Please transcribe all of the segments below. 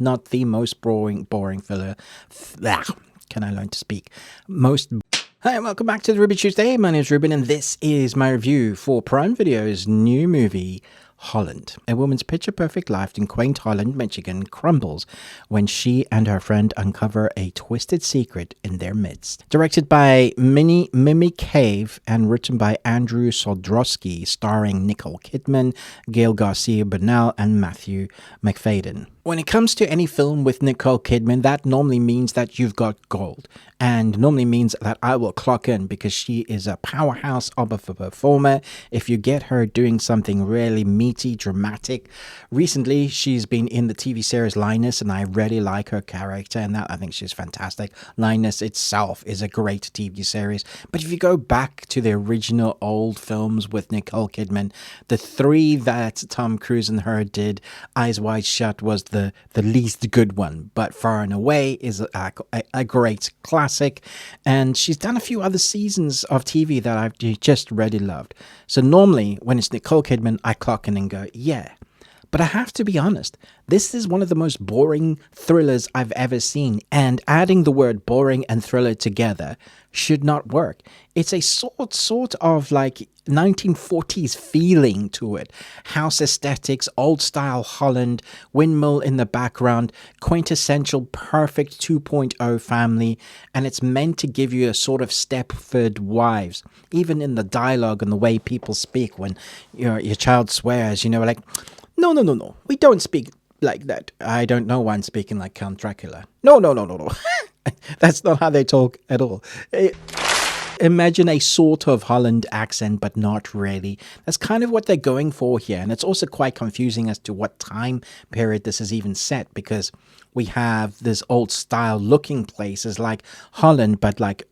not the most boring filler. Can I learn to speak? Hi and welcome back to the Ruby Tuesday. My name is Ruben and this is my review for Prime Video's new movie, Holland. A woman's picture-perfect life in quaint Holland, Michigan crumbles when she and her friend uncover a twisted secret in their midst. Directed by Nic Cage and written by Andrew Soldrowski, starring Nicole Kidman, Gail Garcia Bernal, and Matthew Macfadyen. When it comes to any film with Nicole Kidman, that normally means that you've got gold, and normally means that I will clock in because she is a powerhouse of a performer. If you get her doing something really meaty, dramatic. Recently, she's been in the TV series Linus, and I really like her character in that. I think she's fantastic. Linus itself is a great TV series, but if you go back to the original old films with Nicole Kidman, the three that Tom Cruise and her did, Eyes Wide Shut was the least good one, but Far and Away is a great classic, and she's done a few other seasons of TV that I've just really loved. So normally when it's Nicole Kidman, I clock in and go, yeah. But I have to be honest, this is one of the most boring thrillers I've ever seen, and adding the word boring and thriller together should not work. It's a sort of like 1940s feeling to it. House aesthetics, old style Holland, windmill in the background, quintessential perfect 2.0 family, and it's meant to give you a sort of Stepford Wives. Even in the dialogue and the way people speak when your child swears, like, no, we don't speak like that. I don't know why I'm speaking like Count Dracula. No. That's not how they talk at all. Imagine a sort of Holland accent, but not really. That's kind of what they're going for here. And it's also quite confusing as to what time period this is even set, because we have this old style looking places like Holland, but like,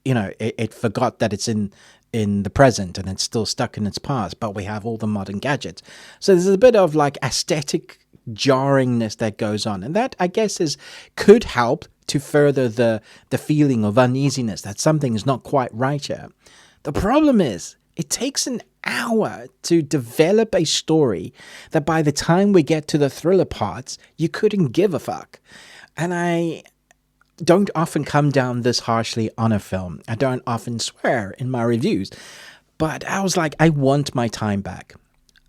it forgot that it's in the present and it's still stuck in its past, but we have all the modern gadgets. So there's a bit of like aesthetic jarringness that goes on, and that I guess could help to further the feeling of uneasiness that something is not quite right here. The problem is it takes an hour to develop a story that by the time we get to the thriller parts, you couldn't give a fuck. And I don't often come down this harshly on a film. I don't often swear in my reviews, but I was like, I want my time back.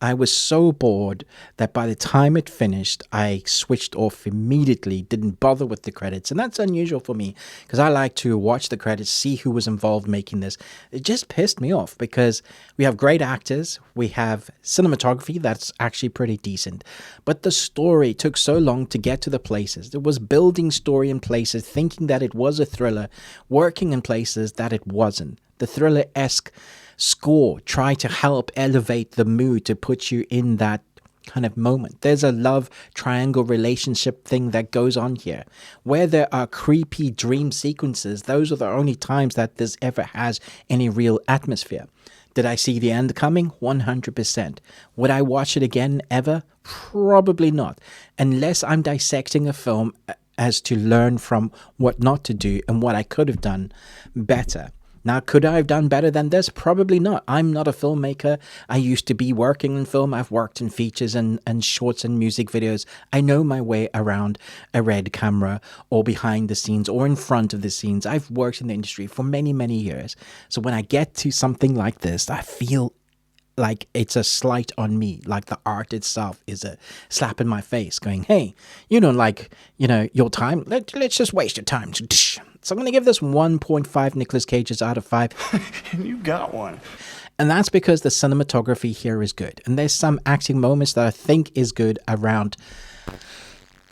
I was so bored that by the time it finished, I switched off immediately, didn't bother with the credits. And that's unusual for me because I like to watch the credits, see who was involved making this. It just pissed me off because we have great actors. We have cinematography that's actually pretty decent. But the story took so long to get to the places. It was building story in places, thinking that it was a thriller, working in places that it wasn't. The thriller-esque score try to help elevate the mood to put you in that kind of moment. There's a love triangle relationship thing that goes on here. Where there are creepy dream sequences, those are the only times that this ever has any real atmosphere. Did I see the end coming? 100%. Would I watch it again ever? Probably not. Unless I'm dissecting a film as to learn from what not to do and what I could have done better. Now, could I have done better than this? Probably not. I'm not a filmmaker. I used to be working in film. I've worked in features and shorts and music videos. I know my way around a red camera or behind the scenes or in front of the scenes. I've worked in the industry for many, many years. So when I get to something like this, I feel like it's a slight on me, like the art itself is a slap in my face going, hey, you don't like, your time? Let's just waste your time. So I'm going to give this 1.5 Nicolas Cages out of 5. You got one. And that's because the cinematography here is good. And there's some acting moments that I think is good around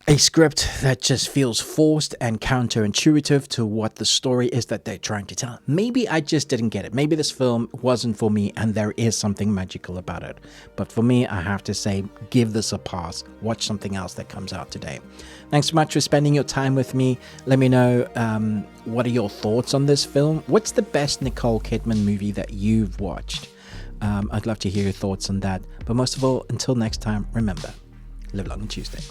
a script that just feels forced and counterintuitive to what the story is that they're trying to tell. Maybe I just didn't get it. Maybe this film wasn't for me and there is something magical about it. But for me, I have to say, give this a pass. Watch something else that comes out today. Thanks so much for spending your time with me. Let me know what are your thoughts on this film. What's the best Nicole Kidman movie that you've watched? I'd love to hear your thoughts on that. But most of all, until next time, remember, live long and Tuesday.